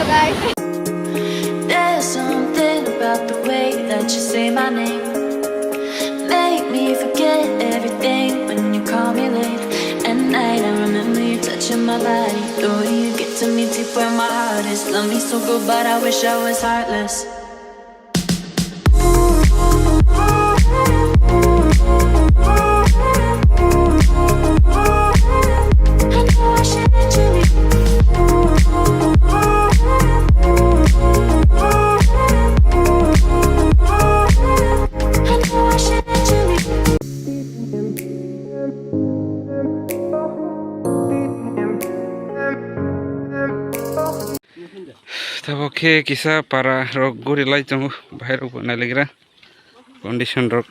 guys. There's something about the way that you say my name. Make me forget everything when you call me late. At night I remember you touching my body. The way you get to me deep where my heart is. Love me so good but I wish I was heartless. Oke, kisah para rok gorilai jong bahaya rok nalegra condition rok.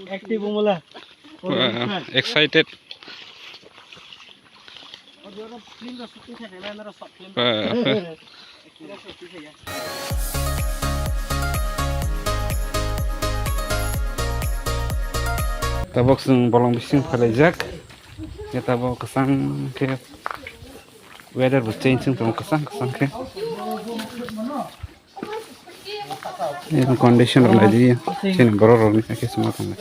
Active mula. Excited. Tabok sung bolong bising palajak. Ya tabok kesang ke weather was changing from kesang ke. Ini condition lagi ya. Sini boror ni ke semua kan.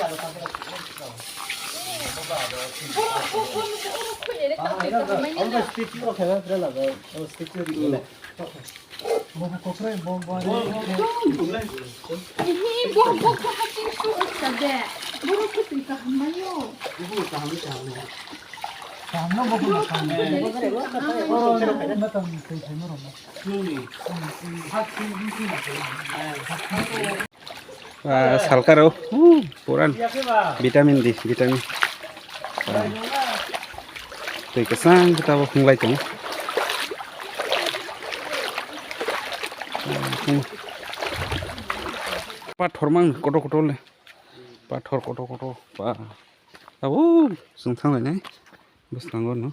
Salkaro, puran, vitamin D, vitamin. Tuh kesan kita walking light kan. Pathor mang koto le, pathor koto, pa. Tahu, sungsang ini, bus tanggon no.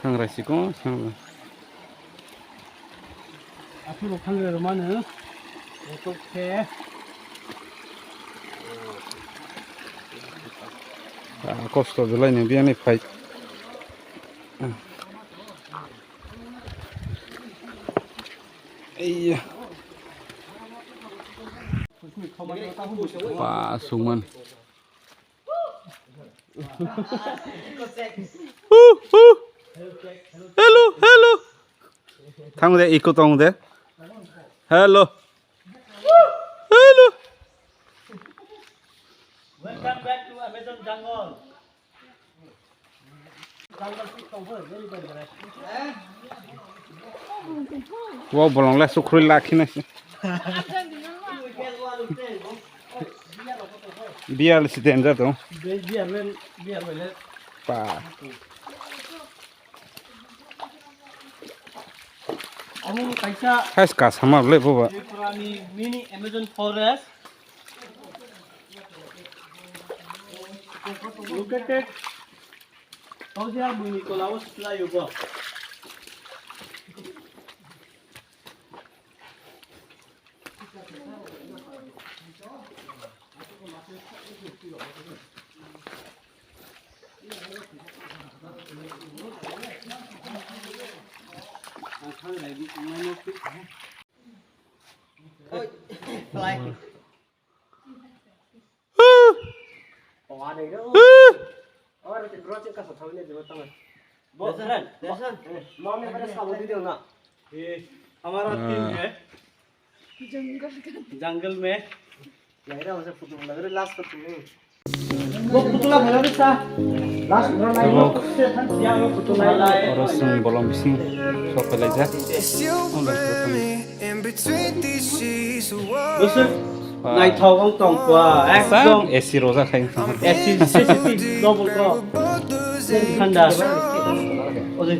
Kang resiko, sang. Aku lokal dari mana? Oke. Costo della ne viene fai. Iya. Pak Suman. Hello. Thang deh ikut tong deh. Hello. Welcome back to Amazon jungle. Jungle is covered very dangerous. Wow, bolong lah sukrul laki nasi. Biar si danger tu. Biar boleh. Pa. Kamu kaisa? Has kas sama boleh bawa. Ini mini Amazon forest. Look at it. How they are doing Nicolaus flyover. Fly. Ada itu. Oh, ada terus kan satu ini dua tangan. Bosan. Mau ni pada sahabat video nak? हमारा team है जंगल में लग रहा है photo लग रहा last photo में वो पुतला भला भी था लास्ट फोटो लाए Terus bolong bising sok belajar. दोस्तों नाइट थाउगं तों qua एकदम AC rosa खाइन sama. AC double को ठंडा ओके